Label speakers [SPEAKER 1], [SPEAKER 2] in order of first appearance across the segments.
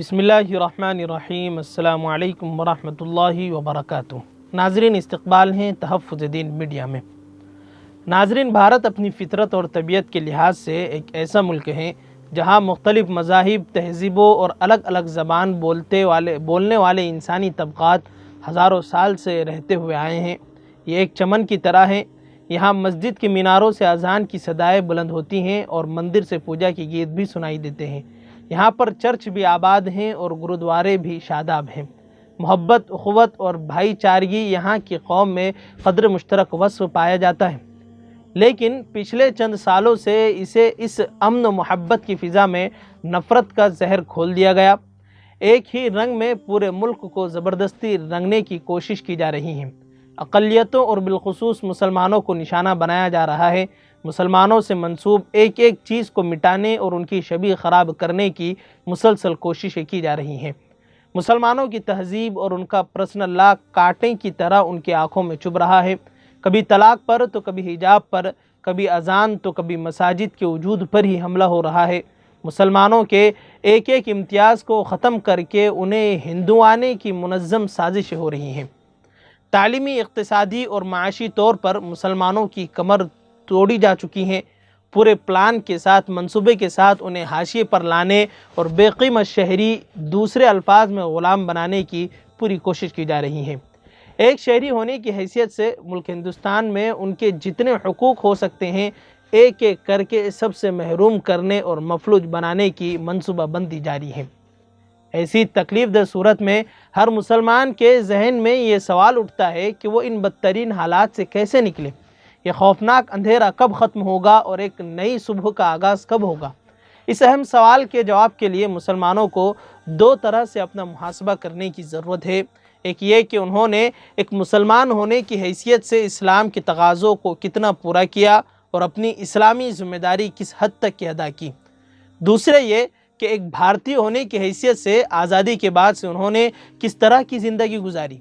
[SPEAKER 1] بسم اللہ الرحمن الرحیم۔ السلام علیکم ورحمۃ اللہ وبرکاتہ۔ ناظرین، استقبال ہیں تحفظ دین میڈیا میں۔ ناظرین، بھارت اپنی فطرت اور طبیعت کے لحاظ سے ایک ایسا ملک ہے جہاں مختلف مذاہب، تہذیبوں اور الگ الگ زبان بولنے والے انسانی طبقات ہزاروں سال سے رہتے ہوئے آئے ہیں۔ یہ ایک چمن کی طرح ہے۔ یہاں مسجد کے میناروں سے اذان کی صدائیں بلند ہوتی ہیں اور مندر سے پوجا کے گیت بھی سنائی دیتے ہیں۔ یہاں پر چرچ بھی آباد ہیں اور گرودوارے بھی شاداب ہیں۔ محبت، اخوت اور بھائی چارگی یہاں کی قوم میں قدر مشترک وصف پایا جاتا ہے، لیکن پچھلے چند سالوں سے اس امن و محبت کی فضا میں نفرت کا زہر کھول دیا گیا۔ ایک ہی رنگ میں پورے ملک کو زبردستی رنگنے کی کوشش کی جا رہی ہے۔ اقلیتوں اور بالخصوص مسلمانوں کو نشانہ بنایا جا رہا ہے۔ مسلمانوں سے منسوب ایک ایک چیز کو مٹانے اور ان کی شبیہ خراب کرنے کی مسلسل کوششیں کی جا رہی ہیں۔ مسلمانوں کی تہذیب اور ان کا پرسنل لا کانٹے کی طرح ان کی آنکھوں میں چبھ رہا ہے۔ کبھی طلاق پر تو کبھی حجاب پر، کبھی اذان تو کبھی مساجد کے وجود پر ہی حملہ ہو رہا ہے۔ مسلمانوں کے ایک ایک امتیاز کو ختم کر کے انہیں ہندوانے کی منظم سازشیں ہو رہی ہیں۔ تعلیمی، اقتصادی اور معاشی طور پر مسلمانوں کی کمر توڑی جا چکی ہیں۔ پورے پلان کے ساتھ، منصوبے کے ساتھ انہیں حاشیے پر لانے اور بے قیمت شہری، دوسرے الفاظ میں غلام بنانے کی پوری کوشش کی جا رہی ہے۔ ایک شہری ہونے کی حیثیت سے ملک ہندوستان میں ان کے جتنے حقوق ہو سکتے ہیں ایک ایک کر کے سب سے محروم کرنے اور مفلوج بنانے کی منصوبہ بندی جاری ہے۔ ایسی تکلیف دہ صورت میں ہر مسلمان کے ذہن میں یہ سوال اٹھتا ہے کہ وہ ان بدترین حالات سے کیسے نکلے؟ یہ خوفناک اندھیرا کب ختم ہوگا اور ایک نئی صبح کا آغاز کب ہوگا؟ اس اہم سوال کے جواب کے لیے مسلمانوں کو دو طرح سے اپنا محاسبہ کرنے کی ضرورت ہے۔ ایک یہ کہ انہوں نے ایک مسلمان ہونے کی حیثیت سے اسلام کے تقاضوں کو کتنا پورا کیا اور اپنی اسلامی ذمہ داری کس حد تک کی ادا کی۔ دوسرے یہ کہ ایک بھارتی ہونے کی حیثیت سے آزادی کے بعد سے انہوں نے کس طرح کی زندگی گزاری۔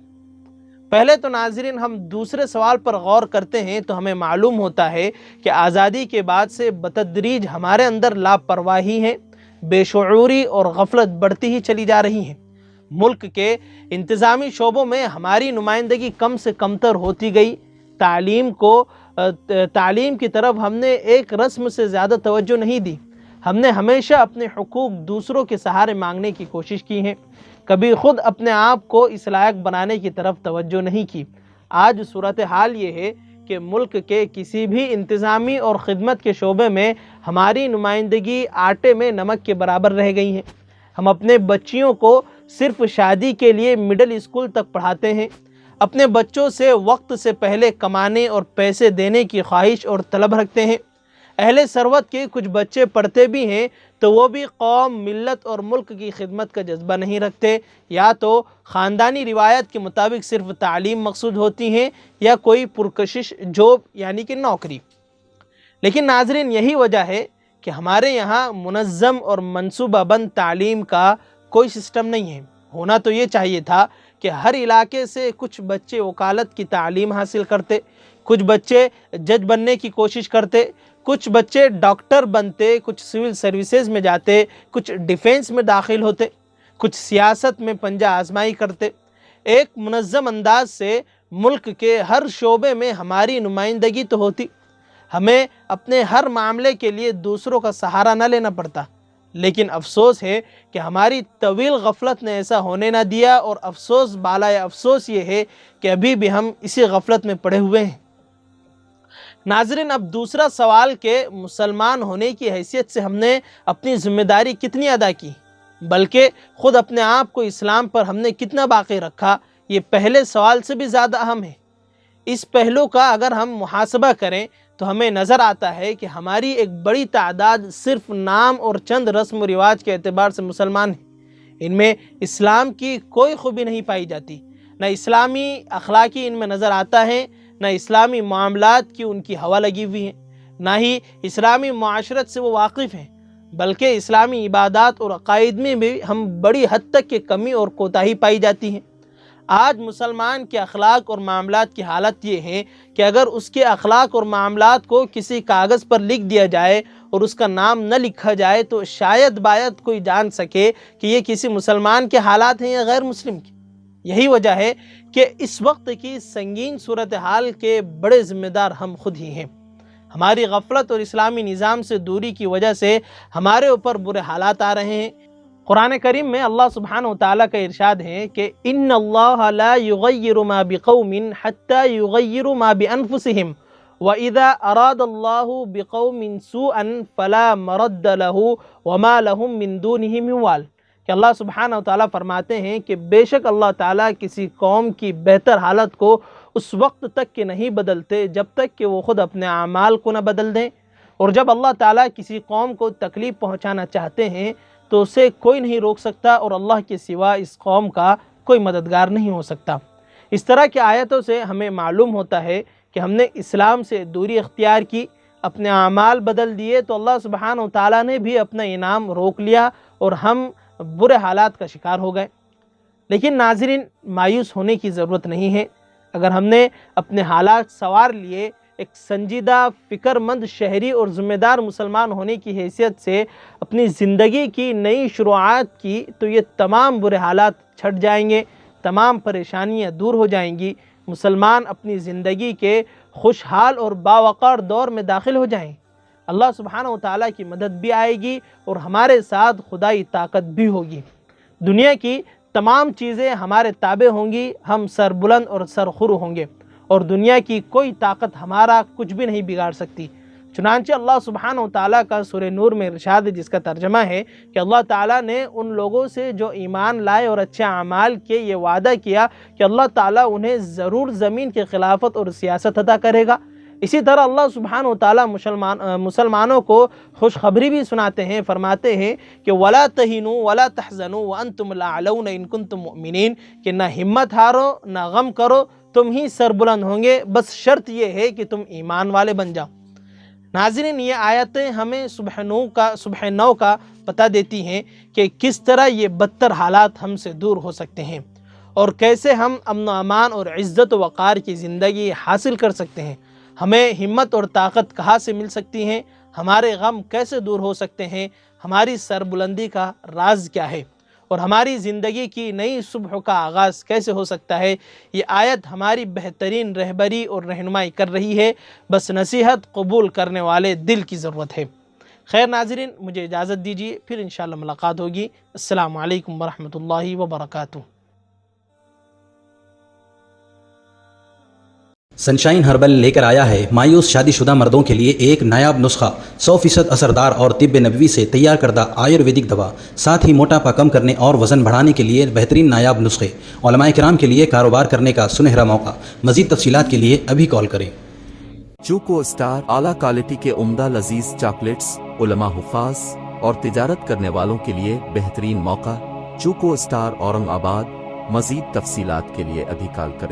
[SPEAKER 1] پہلے تو ناظرین، ہم دوسرے سوال پر غور کرتے ہیں تو ہمیں معلوم ہوتا ہے کہ آزادی کے بعد سے بتدریج ہمارے اندر لاپرواہی ہے، بے شعوری اور غفلت بڑھتی ہی چلی جا رہی ہے۔ ملک کے انتظامی شعبوں میں ہماری نمائندگی کم سے کمتر ہوتی گئی۔ تعلیم کی طرف ہم نے ایک رسم سے زیادہ توجہ نہیں دی۔ ہم نے ہمیشہ اپنے حقوق دوسروں کے سہارے مانگنے کی کوشش کی ہے، کبھی خود اپنے آپ کو اس لائق بنانے کی طرف توجہ نہیں کی۔ آج صورتحال یہ ہے کہ ملک کے کسی بھی انتظامی اور خدمت کے شعبے میں ہماری نمائندگی آٹے میں نمک کے برابر رہ گئی ہے۔ ہم اپنے بچیوں کو صرف شادی کے لیے مڈل اسکول تک پڑھاتے ہیں۔ اپنے بچوں سے وقت سے پہلے کمانے اور پیسے دینے کی خواہش اور طلب رکھتے ہیں۔ اہل ثروت کے کچھ بچے پڑھتے بھی ہیں تو وہ بھی قوم، ملت اور ملک کی خدمت کا جذبہ نہیں رکھتے۔ یا تو خاندانی روایت کے مطابق صرف تعلیم مقصود ہوتی ہیں یا کوئی پرکشش جاب یعنی کہ نوکری۔ لیکن ناظرین، یہی وجہ ہے کہ ہمارے یہاں منظم اور منصوبہ بند تعلیم کا کوئی سسٹم نہیں ہے۔ ہونا تو یہ چاہیے تھا کہ ہر علاقے سے کچھ بچے وکالت کی تعلیم حاصل کرتے، کچھ بچے جج بننے کی کوشش کرتے، کچھ بچے ڈاکٹر بنتے، کچھ سول سروسز میں جاتے، کچھ ڈیفینس میں داخل ہوتے، کچھ سیاست میں پنجہ آزمائی کرتے۔ ایک منظم انداز سے ملک کے ہر شعبے میں ہماری نمائندگی تو ہوتی، ہمیں اپنے ہر معاملے کے لیے دوسروں کا سہارا نہ لینا پڑتا۔ لیکن افسوس ہے کہ ہماری طویل غفلت نے ایسا ہونے نہ دیا، اور افسوس بالائے افسوس یہ ہے کہ ابھی بھی ہم اسی غفلت میں پڑے ہوئے ہیں۔ ناظرین، اب دوسرا سوال کہ مسلمان ہونے کی حیثیت سے ہم نے اپنی ذمہ داری کتنی ادا کی، بلکہ خود اپنے آپ کو اسلام پر ہم نے کتنا باقی رکھا، یہ پہلے سوال سے بھی زیادہ اہم ہے۔ اس پہلو کا اگر ہم محاسبہ کریں تو ہمیں نظر آتا ہے کہ ہماری ایک بڑی تعداد صرف نام اور چند رسم و رواج کے اعتبار سے مسلمان ہیں۔ ان میں اسلام کی کوئی خوبی نہیں پائی جاتی، نہ اسلامی اخلاقی ان میں نظر آتا ہے، نہ اسلامی معاملات کی ان کی ہوا لگی ہوئی ہے، نہ ہی اسلامی معاشرت سے وہ واقف ہیں، بلکہ اسلامی عبادات اور عقائد میں بھی ہم بڑی حد تک کی کمی اور کوتاہی پائی جاتی ہیں۔ آج مسلمان کے اخلاق اور معاملات کی حالت یہ ہے کہ اگر اس کے اخلاق اور معاملات کو کسی کاغذ پر لکھ دیا جائے اور اس کا نام نہ لکھا جائے تو شاید باید کوئی جان سکے کہ یہ کسی مسلمان کے حالات ہیں یا غیر مسلم کے۔ یہی وجہ ہے کہ اس وقت کی سنگین صورتحال کے بڑے ذمہ دار ہم خود ہی ہیں۔ ہماری غفلت اور اسلامی نظام سے دوری کی وجہ سے ہمارے اوپر برے حالات آ رہے ہیں۔ قرآن کریم میں اللہ سبحانہ وتعالیٰ کا ارشاد ہے کہ ان اللہ لا یغیر ما بقوم حتی یغیروا ما بانفسہم وَإِذَا أَرَادَ اللَّهُ بِقَوْمٍ سُوءًا فَلَا مَرَدَّ لَهُ وَمَا لَهُم مِّن دُونِهِ مِن وَالٍ کہ اللہ سبحانہ وتعالیٰ فرماتے ہیں کہ بے شک اللہ تعالیٰ کسی قوم کی بہتر حالت کو اس وقت تک کہ نہیں بدلتے جب تک کہ وہ خود اپنے اعمال کو نہ بدل دیں، اور جب اللہ تعالیٰ کسی قوم کو تکلیف پہنچانا چاہتے ہیں تو اسے کوئی نہیں روک سکتا، اور اللہ کے سوا اس قوم کا کوئی مددگار نہیں ہو سکتا۔ اس طرح کی آیتوں سے ہمیں معلوم ہوتا ہے کہ ہم نے اسلام سے دوری اختیار کی، اپنے اعمال بدل دیے تو اللہ سبحانہ وتعالیٰ نے بھی اپنا انعام روک لیا اور ہم برے حالات کا شکار ہو گئے۔ لیکن ناظرین، مایوس ہونے کی ضرورت نہیں ہے۔ اگر ہم نے اپنے حالات سنوار لیے، ایک سنجیدہ فکر مند شہری اور ذمہ دار مسلمان ہونے کی حیثیت سے اپنی زندگی کی نئی شروعات کی، تو یہ تمام برے حالات چھٹ جائیں گے، تمام پریشانیاں دور ہو جائیں گی، مسلمان اپنی زندگی کے خوشحال اور باوقار دور میں داخل ہو جائیں۔ اللہ سبحانہ وتعالیٰ کی مدد بھی آئے گی اور ہمارے ساتھ خدائی طاقت بھی ہوگی۔ دنیا کی تمام چیزیں ہمارے تابع ہوں گی، ہم سربلند اور سرخرو ہوں گے، اور دنیا کی کوئی طاقت ہمارا کچھ بھی نہیں بگاڑ سکتی۔ چنانچہ اللہ سبحانہ وتعالیٰ کا سورہ نور میں ارشاد ہے، جس کا ترجمہ ہے کہ اللہ تعالیٰ نے ان لوگوں سے جو ایمان لائے اور اچھے اعمال کیے یہ وعدہ کیا کہ اللہ تعالیٰ انہیں ضرور زمین کی خلافت اور سیاست عطا کرے گا۔ اسی طرح اللہ سبحانہ وتعالیٰ مسلمانوں کو خوشخبری بھی سناتے ہیں، فرماتے ہیں کہ وَلَا تَهِنُوا وَلَا تَحْزَنُوا وَأَنْتُمُ الْأَعْلَوْنَ إِن كُنتُم مُؤْمِنِينَ کہ نہ ہمت ہارو نہ غم کرو، تم ہی سربلند ہوں گے، بس شرط یہ ہے کہ تم ایمان والے بن جاؤ۔ ناظرین، یہ آیتیں ہمیں صبح نو کا پتہ دیتی ہیں کہ کس طرح یہ بدتر حالات ہم سے دور ہو سکتے ہیں، اور کیسے ہم امن و امان اور عزت و وقار کی زندگی حاصل کر سکتے ہیں۔ ہمیں ہمت اور طاقت کہاں سے مل سکتی ہیں، ہمارے غم کیسے دور ہو سکتے ہیں، ہماری سربلندی کا راز کیا ہے، اور ہماری زندگی کی نئی صبح کا آغاز کیسے ہو سکتا ہے، یہ آیت ہماری بہترین رہبری اور رہنمائی کر رہی ہے۔ بس نصیحت قبول کرنے والے دل کی ضرورت ہے۔ خیر ناظرین، مجھے اجازت دیجیے، پھر انشاءاللہ ملاقات ہوگی۔ السلام علیکم ورحمۃ اللہ وبرکاتہ۔
[SPEAKER 2] سنشائن ہربل لے کر آیا ہے مایوس شادی شدہ مردوں کے لیے ایک نایاب نسخہ، 100% اثردار اور طب نبوی سے تیار کردہ آیورویدک دوا، ساتھ ہی موٹاپا کم کرنے اور وزن بڑھانے کے لیے بہترین نایاب نسخے، علماء کرام کے لیے کاروبار کرنے کا سنہرا موقع۔ مزید تفصیلات کے لیے ابھی کال کریں۔
[SPEAKER 3] چوکو اسٹار اعلیٰ کوالٹی کے عمدہ لذیذ چاکلیٹس، علماء، حفاظ اور تجارت کرنے والوں کے لیے بہترین موقع۔ چوکو اسٹار اورنگ آباد۔ مزید تفصیلات کے لیے ابھی کال کریں۔